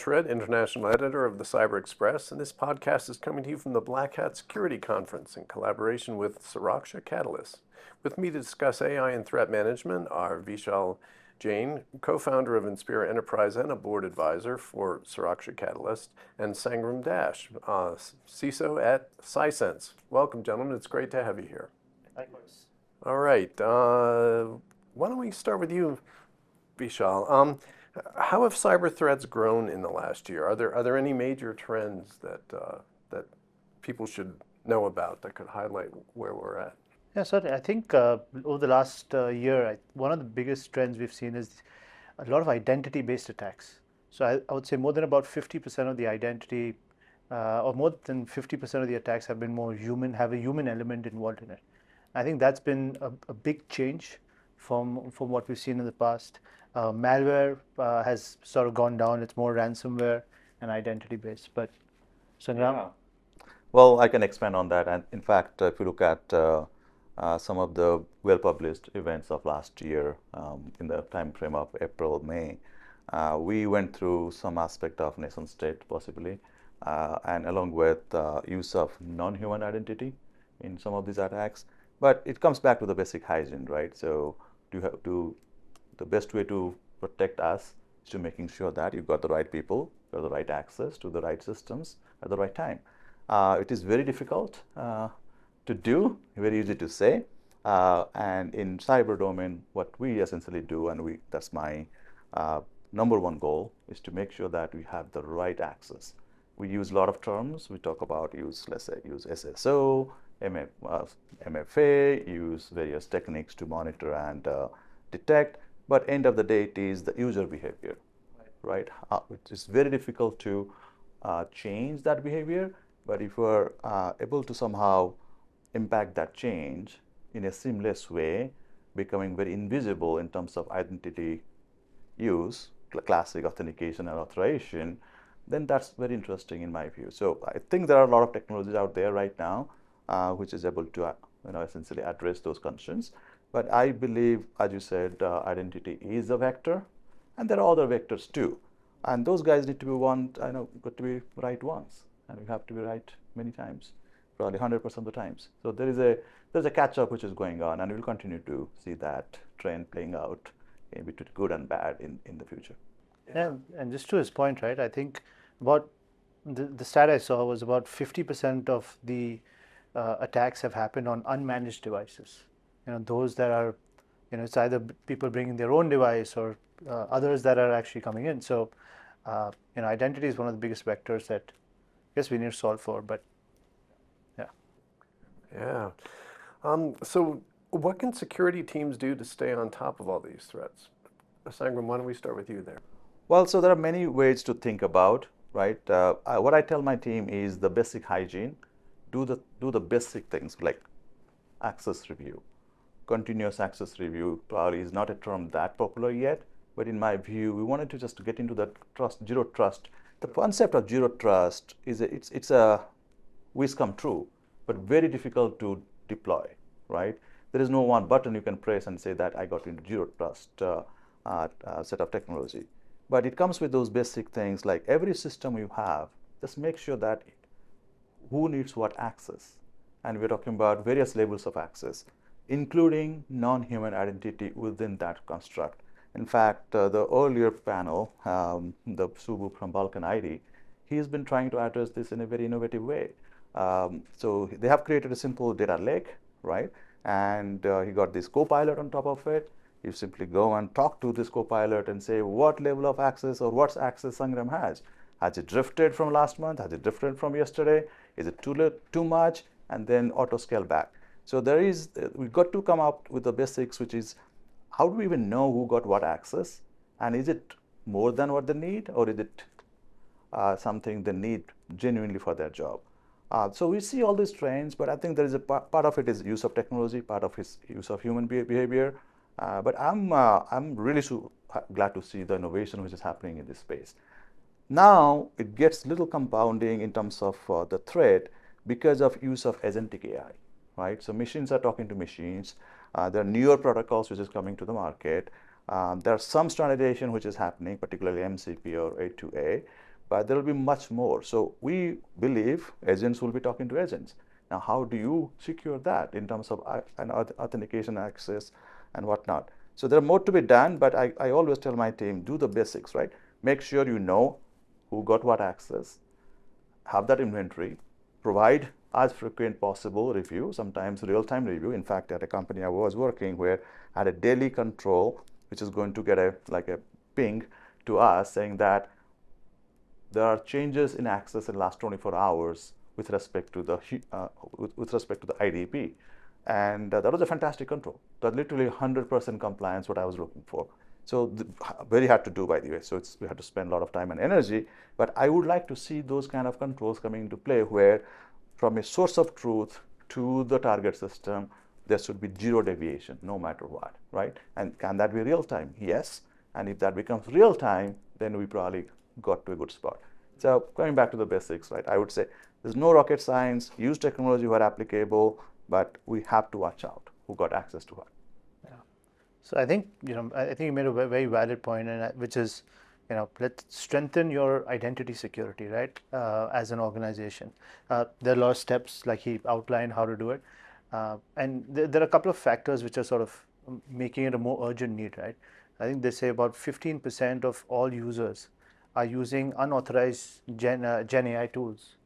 Shread, International Editor of the Cyber Express, and this podcast is coming to you from the Black Hat Security Conference in collaboration with Suraksha Catalyst. With me to discuss AI and threat management are Vishal, Jain, co-founder of Inspira Enterprise and a board advisor for Suraksha Catalyst, and Sangram Dash, CISO at Sisense. Welcome, gentlemen. It's great to have you here. Likewise. All right. Why don't we start with you, Vishal? How have cyber threats grown in the last year? Are there any major trends that people should know about that could highlight where we're at? Yeah, certainly. I think over the last year, one of the biggest trends we've seen is a lot of identity-based attacks. So I would say more than about 50% of the identity, or more than 50% of the attacks have been more human, have a human element involved in it. I think that's been a big change from what we've seen in the past. Malware has sort of gone down. It's more ransomware and identity-based. But Sangram? Yeah. Well, I can expand on that. And in fact, if you look at some of the well-published events of last year, in the time frame of April, May, we went through some aspect of nation state possibly, and along with use of non-human identity in some of these attacks. But it comes back to the basic hygiene, right? So the best way to protect us is to making sure that you've got the right people, you've got the right access to the right systems at the right time. It is very difficult to do, very easy to say. And in cyber domain, what we essentially do, and that's my number one goal, is to make sure that we have the right access. We use a lot of terms. We talk about let's say use SSO, MFA, use various techniques to monitor and detect. But end of the day, it is the user behavior, right? It is very difficult to change that behavior. But if we're able to somehow impact that change in a seamless way, becoming very invisible in terms of identity use, classic authentication and authorization, then that's very interesting in my view. So I think there are a lot of technologies out there right now which is able to essentially address those concerns. But I believe, as you said, identity is a vector, and there are other vectors too. And those guys need to be got to be right once, and we have to be right many times, probably 100% of the times. So there's a catch-up which is going on, and we'll continue to see that trend playing out in between good and bad in the future. Yeah, and just to his point, right? I think about the stat I saw was about 50% of the attacks have happened on unmanaged devices. Those that are, it's either people bringing their own device or others that are actually coming in. So, identity is one of the biggest vectors that I guess we need to solve for. But yeah. Yeah. So what can security teams do to stay on top of all these threats? Sangram, why don't we start with you there? Well, so there are many ways to think about, right? What I tell my team is the basic hygiene. Do the basic things like access review. Continuous access review probably is not a term that popular yet, but in my view, we wanted to just get into that zero trust. The concept of zero trust is it's a wish come true, but very difficult to deploy, right? There is no one button you can press and say that I got into zero trust set of technology. But it comes with those basic things like every system you have, just make sure that who needs what access. And we're talking about various levels of access, including non-human identity within that construct. In fact, the earlier panel, the Subu from Balkan ID, he's been trying to address this in a very innovative way. So they have created a simple data lake, right? And he got this co-pilot on top of it. You simply go and talk to this co-pilot and say what level of access or what access Sangram has. Has it drifted from last month? Has it drifted from yesterday? Is it too much? And then auto scale back. So we've got to come up with the basics, which is how do we even know who got what access? And is it more than what they need, or is it something they need genuinely for their job? So we see all these trends, but I think there is a part of it is use of technology, part of its use of human behavior. But I'm really glad to see the innovation which is happening in this space. Now it gets a little compounding in terms of the threat because of use of agentic AI, right? So machines are talking to machines. There are newer protocols which is coming to the market. There's some standardization which is happening, particularly MCP or A2A. but there will be much more. So we believe agents will be talking to agents. Now, how do you secure that in terms of an authentication access and whatnot? So there are more to be done, but I always tell my team, do the basics, right? Make sure you know who got what access, have that inventory, provide as frequent possible review, sometimes real-time review. In fact, at a company I was working where I had a daily control, which is going to get a ping to us saying that there are changes in access in the last 24 hours with respect to the IDP. And that was a fantastic control. That literally 100% compliance, what I was looking for. So very hard to do, by the way. So we had to spend a lot of time and energy. But I would like to see those kind of controls coming into play where from a source of truth to the target system, there should be zero deviation, no matter what, right? And can that be real time? Yes. And if that becomes real time, then we probably got to a good spot. So going back to the basics, right? I would say there's no rocket science. Use technology where applicable, but we have to watch out who got access to what. So I think you made a very valid point, and which is, let's strengthen your identity security, right? As an organization, there are a lot of steps like he outlined how to do it, and there are a couple of factors which are sort of making it a more urgent need, right? I think they say about 15% of all users are using unauthorized Gen AI tools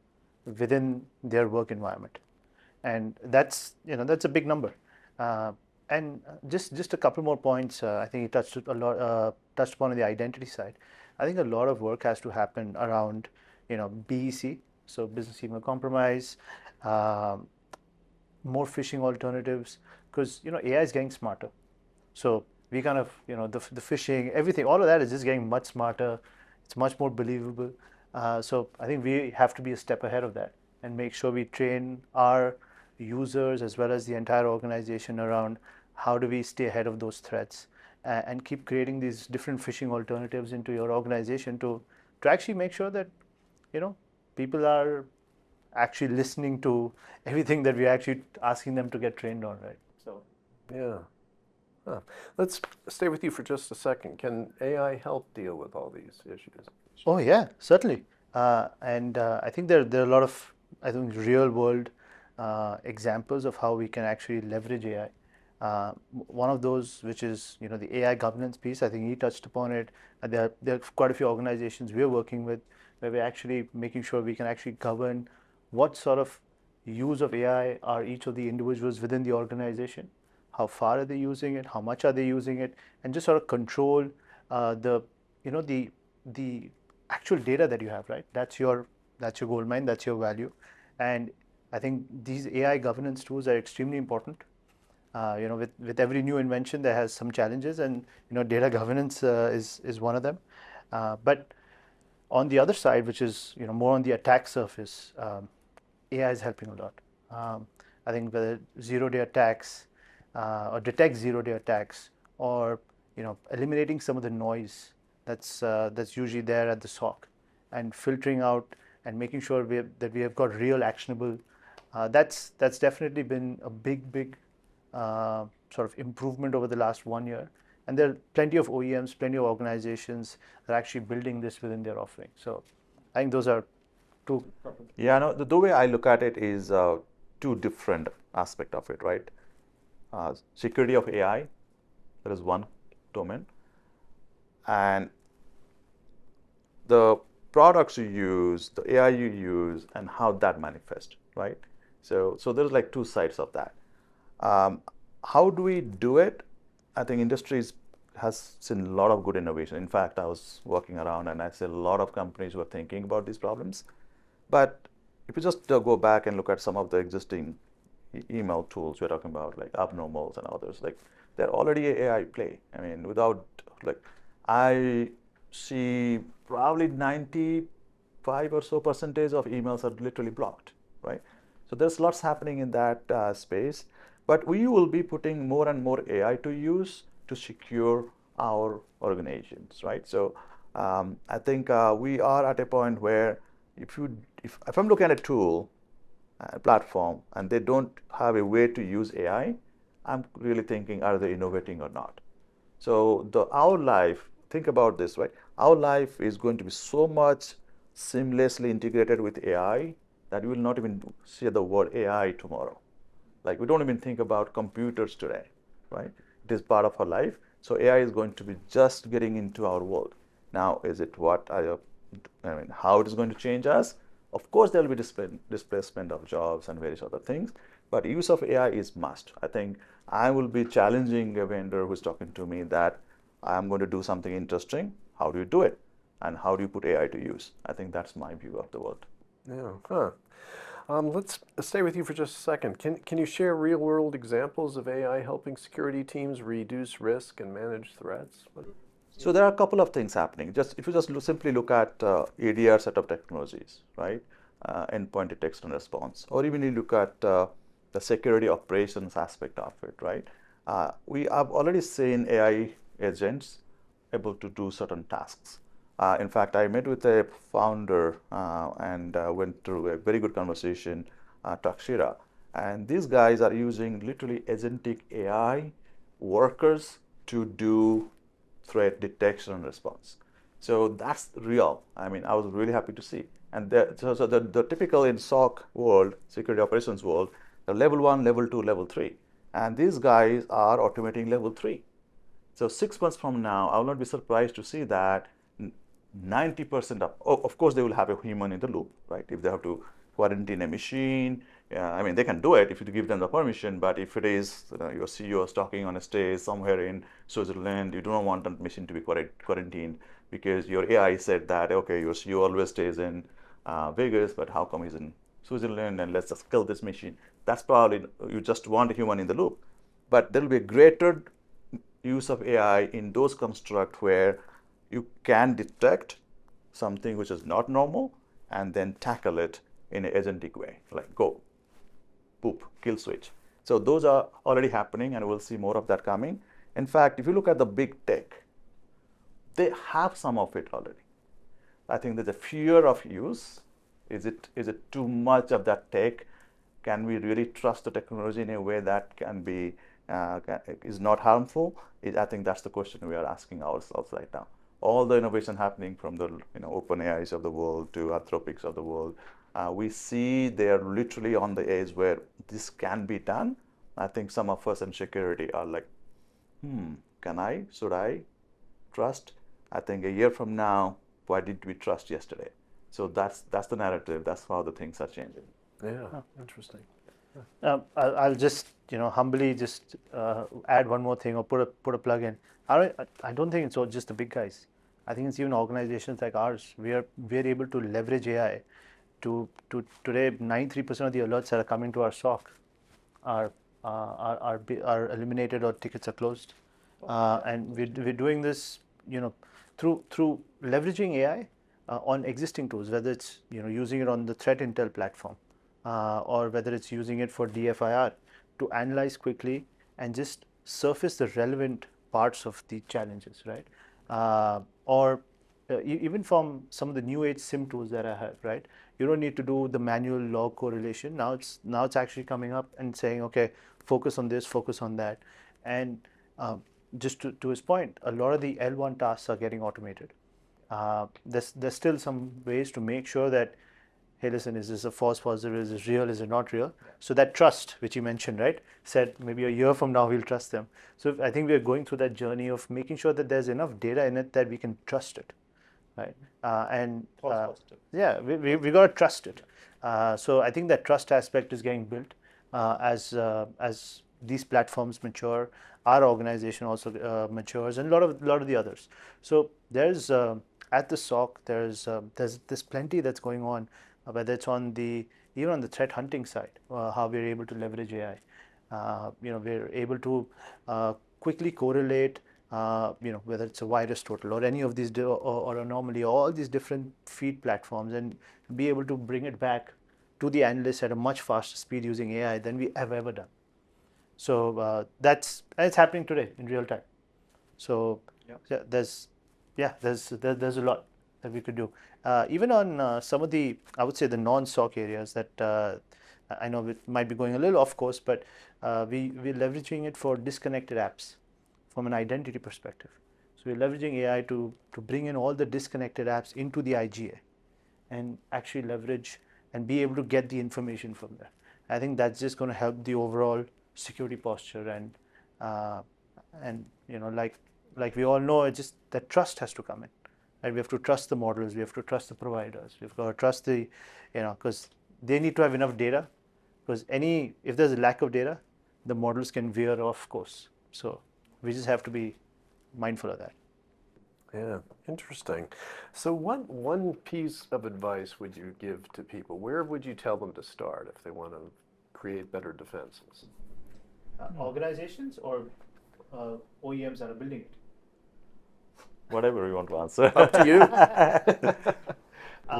within their work environment, and that's a big number. And just a couple more points. I think he touched upon the identity side. I think a lot of work has to happen around BEC, so business email compromise, more phishing alternatives, because AI is getting smarter. So we kind of the phishing, everything, all of that is just getting much smarter. It's much more believable. So I think we have to be a step ahead of that and make sure we train our users as well as the entire organization around how do we stay ahead of those threats and keep creating these different phishing alternatives into your organization to actually make sure that people are actually listening to everything that we're actually asking them to get trained on, right? So yeah. Let's stay with you for just a second. Can AI help deal with all these issues? Oh yeah, certainly. And I think there are a lot of real world examples of how we can actually leverage AI. One of those, which is the AI governance piece, I think he touched upon it. There are quite a few organizations we're working with where we're actually making sure we can actually govern what sort of use of AI are each of the individuals within the organization, how far are they using it, how much are they using it, and just sort of control the actual data that you have, right? That's your gold mine, that's your value. And I think these AI governance tools are extremely important. With every new invention, there has some challenges, and data governance is one of them. But on the other side, which is more on the attack surface, AI is helping a lot. I think whether zero-day attacks or detect zero-day attacks, or eliminating some of the noise that's usually there at the SOC, and filtering out and making sure that we have got real actionable. That's definitely been a big sort of improvement over the last 1 year. And there are plenty of OEMs, plenty of organizations that are actually building this within their offering. So I think those are two. Yeah, no, the way I look at it is two different aspects of it, right? Security of AI, that is one domain. And the products you use, the AI you use, and how that manifests, right? So there's like two sides of that. How do we do it? I think industries has seen a lot of good innovation. In fact, I was walking around and I see a lot of companies were thinking about these problems. But if you just go back and look at some of the existing email tools we're talking about, like Abnormals and others, like they're already AI play. I mean, I see probably 95 or so percentage of emails are literally blocked, right? So there's lots happening in that space, but we will be putting more and more AI to use to secure our organizations, right? So I think we are at a point where if I'm looking at a tool, a platform, and they don't have a way to use AI, I'm really thinking, are they innovating or not? So our life, think about this, right? Our life is going to be so much seamlessly integrated with AI that you will not even see the word AI tomorrow. Like we don't even think about computers today, right? It is part of our life. So AI is going to be just getting into our world. Now, is it how it is going to change us? Of course, there will be displacement of jobs and various other things, but use of AI is must. I think I will be challenging a vendor who's talking to me that I'm going to do something interesting. How do you do it? And how do you put AI to use? I think that's my view of the world. Yeah. Huh. Let's stay with you for just a second. Can you share real-world examples of AI helping security teams reduce risk and manage threats? So there are a couple of things happening. Just if you just simply look at ADR set of technologies, right? Endpoint detection and response, or even you look at the security operations aspect of it, right? We have already seen AI agents able to do certain tasks. In fact, I met with a founder and went through a very good conversation, Takshira, and these guys are using literally agentic AI workers to do threat detection and response. So that's real. I mean, I was really happy to see. And the typical in SOC world, security operations world, the level 1, level 2, level 3. And these guys are automating level 3. So 6 months from now, I will not be surprised to see that 90% of course, they will have a human in the loop, right? If they have to quarantine a machine, I mean, they can do it if you give them the permission, but if it is your CEO is talking on a stage somewhere in Switzerland, you do not want that machine to be quarantined because your AI said that, okay, your CEO always stays in Vegas, but how come he's in Switzerland, and let's just kill this machine. That's probably, you just want a human in the loop. But there will be a greater use of AI in those constructs where you can detect something which is not normal and then tackle it in an agentic way, like go, boop, kill switch. So those are already happening, and we'll see more of that coming. In fact, if you look at the big tech, they have some of it already. I think there's a fear of use. Is it too much of that tech? Can we really trust the technology in a way that can be is not harmful? I think that's the question we are asking ourselves right now. All the innovation happening from the open AIs of the world to Anthropics of the world, we see they are literally on the edge where this can be done. I think some of us in security are like, should I trust? I think a year from now, why did we trust yesterday? So that's the narrative. That's how the things are changing. Yeah, interesting. I'll just humbly just add one more thing or put a plug in. I don't think it's all just the big guys. I think it's even organizations like ours. We're able to leverage AI to today 93% of the alerts that are coming to our SOC are eliminated or tickets are closed, and we're doing this through leveraging AI on existing tools, whether it's using it on the threat intel platform or whether it's using it for DFIR to analyze quickly and just surface the relevant parts of the challenges, right? Or even from some of the new age SIM tools that I have, right? You don't need to do the manual log correlation. Now it's actually coming up and saying, okay, focus on this, focus on that. And just to his point, a lot of the L1 tasks are getting automated. There's still some ways to make sure that, hey, listen, is this a false positive? Is this real? Is it not real? So that trust, which you mentioned, right, said maybe a year from now we'll trust them. So I think we're going through that journey of making sure that there's enough data in it that we can trust it, right? Yeah, we got to trust it. So I think that trust aspect is getting built as these platforms mature. Our organization also matures, and a lot of the others. So there's at the SOC there's plenty that's going on. Whether it's even on the threat hunting side, how we're able to leverage AI. We're able to quickly correlate, whether it's a virus total or any of these or anomaly, all these different feed platforms, and be able to bring it back to the analysts at a much faster speed using AI than we have ever done. So it's happening today in real time. So yeah, there's a lot that we could do. Even on some of the, I would say, the non-SOC areas that I know it might be going a little off course, but we're leveraging it for disconnected apps from an identity perspective. So we're leveraging AI to bring in all the disconnected apps into the IGA and actually leverage and be able to get the information from there. I think that's just going to help the overall security posture, and like we all know, it's just that trust has to come in. Right? We have to trust the models, we have to trust the providers, we've got to trust because they need to have enough data. Because if there's a lack of data, the models can veer off course. So we just have to be mindful of that. Yeah, interesting. So what one piece of advice would you give to people? Where would you tell them to start if they want to create better defenses? Organizations or OEMs that are building it? Whatever you want to answer. Up to you.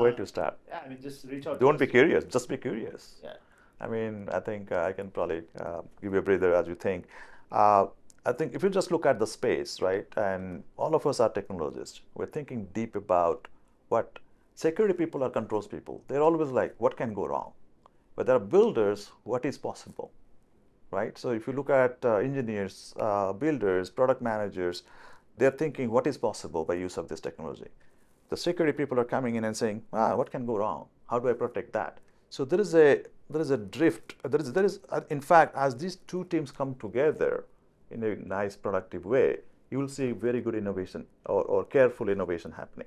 Where to start? Yeah, I mean, just reach out. Don't be curious. Just be curious. Yeah. I mean, I think I can probably give you a breather as you think. I think if you just look at the space, right, and all of us are technologists, we're thinking deep about what security people are controls people. They're always like, what can go wrong? But there are builders, what is possible, right? So if you look at engineers, builders, product managers, they're thinking what is possible by use of this technology. The security people are coming in and saying, what can go wrong? How do I protect that? So there is a drift. There is in fact, as these two teams come together in a nice, productive way, you will see very good innovation or careful innovation happening.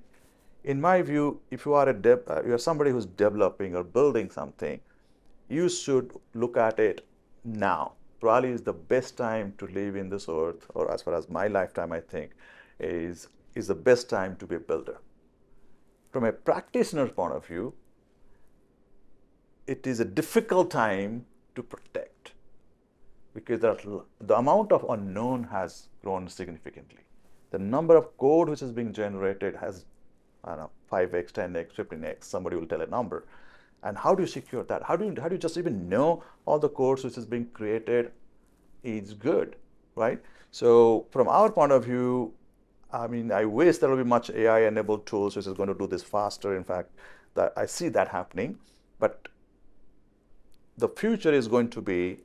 In my view, if you are you are somebody who's developing or building something, you should look at it now. Probably is the best time to live in this earth, or as far as my lifetime, I think, is the best time to be a builder. From a practitioner's point of view, it is a difficult time to protect because the amount of unknown has grown significantly. The number of code which is being generated has, 5x, 10x, 15x, somebody will tell a number. And how do you secure that? How do you just even know all the codes which is being created is good, right? So from our point of view, I mean, I wish there will be much AI-enabled tools which is going to do this faster. In fact, I see that happening. But the future is going to be,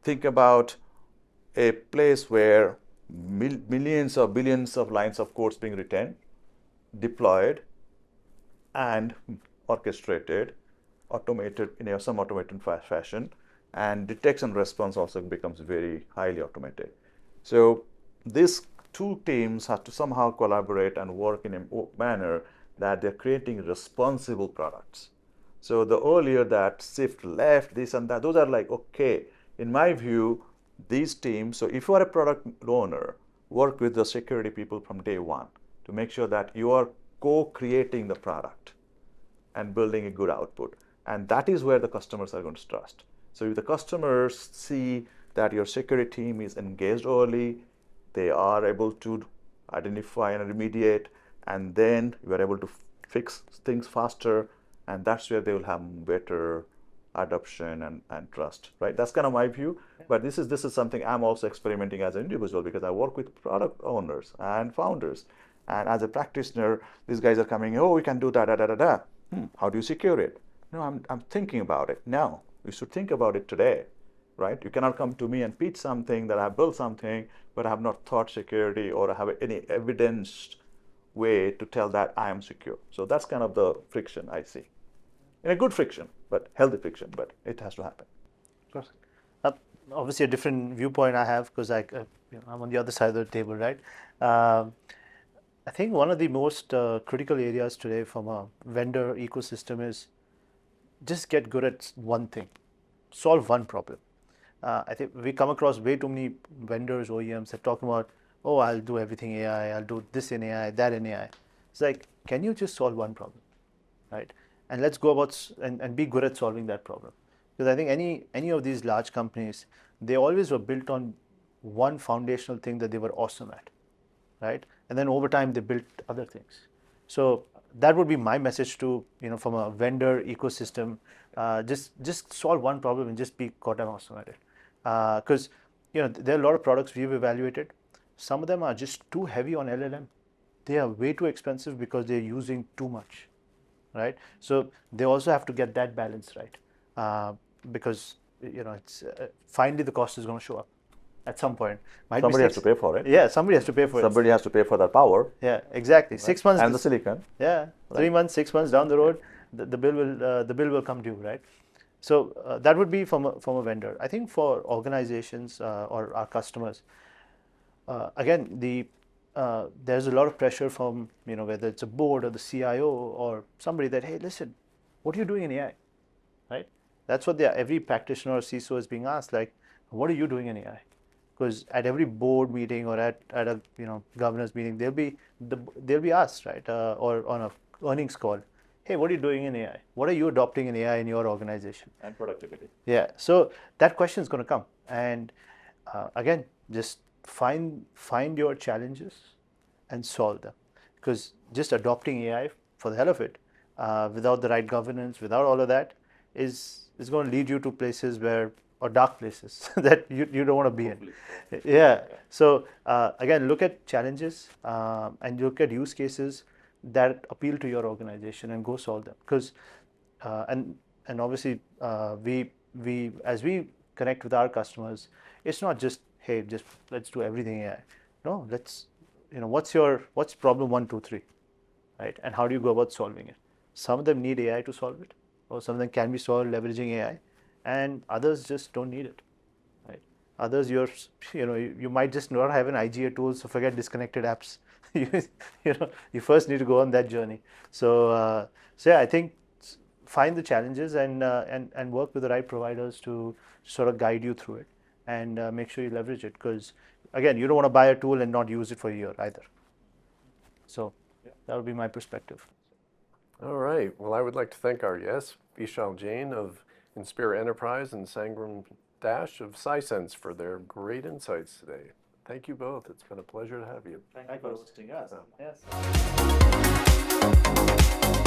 think about a place where millions or billions of lines of codes being written, deployed, and orchestrated, automated in some automated fashion, and detection response also becomes very highly automated. So these two teams have to somehow collaborate and work in a manner that they're creating responsible products. So the earlier that shift left, this and that, those are like, okay, in my view, these teams, so if you are a product owner, work with the security people from day one to make sure that you are co-creating the product and building a good output. And that is where the customers are going to trust. So if the customers see that your security team is engaged early, they are able to identify and remediate, and then you are able to fix things faster, and that's where they will have better adoption and trust, right? That's kind of my view. But this is something I'm also experimenting as an individual because I work with product owners and founders. And as a practitioner, these guys are coming, oh, we can do that, How do you secure it? No, I'm thinking about it. No, you should think about it today, right? You cannot come to me and pitch something that I have built something, but I have not thought security or have any evidenced way to tell that I am secure. So that's kind of the friction I see. In a good friction, but healthy friction, but it has to happen. Obviously, a different viewpoint I have because I'm on the other side of the table, right? I think one of the most critical areas today from a vendor ecosystem is just get good at one thing, solve one problem. I think we come across way too many vendors, OEMs that talk about, oh, I'll do everything AI, I'll do this in AI, that in AI. It's like, can you just solve one problem, right? And let's go about and be good at solving that problem. Because I think any of these large companies, they always were built on one foundational thing that they were awesome at, right? And then over time they built other things. So that would be my message to, from a vendor ecosystem, just solve one problem and just be goddamn awesome at it. Because there are a lot of products we've evaluated. Some of them are just too heavy on LLM. They are way too expensive because they're using too much, right? So they also have to get that balance right, because it's finally the cost is going to show up at some point. Somebody has to pay for it. Yeah, somebody has to pay for it. Somebody has to pay for that power. Yeah, exactly. Right. 6 months. And the silicon. Yeah, 3 months, 6 months down the road, the bill will come due, right? So that would be from a vendor. I think for organizations or our customers, again, there's a lot of pressure from, whether it's a board or the CIO or somebody that, hey, listen, what are you doing in AI, right? That's what every practitioner or CISO is being asked, like, what are you doing in AI? Because at every board meeting or at a governance meeting, they'll be asked, right, or on a earnings call, hey, what are you doing in AI? What are you adopting in AI in your organization? And productivity. Yeah, so that question is going to come, and again, just find your challenges and solve them, because just adopting AI for the hell of it, without the right governance, without all of that, is going to lead you to places or dark places that you don't want to be in. Yeah. So again, look at challenges and look at use cases that appeal to your organization and go solve them. Because and obviously we as we connect with our customers, it's not just, hey, just let's do everything AI. No, let's what's problem 1, 2, 3, right? And how do you go about solving it? Some of them need AI to solve it, or some of them can be solved leveraging AI, and others just don't need it, right? Others, you might just not have an IGA tool, so forget disconnected apps. You first need to go on that journey. So yeah, I think find the challenges and work with the right providers to sort of guide you through it, and make sure you leverage it, because again, you don't want to buy a tool and not use it for a year either. So that would be my perspective. All right. Well, I would like to thank our guests, Vishal Jain of Inspira Enterprise and Sangram Dash of Sisense, for their great insights today. Thank you both. It's been a pleasure to have you. Thank you for hosting us. Yeah. Yes.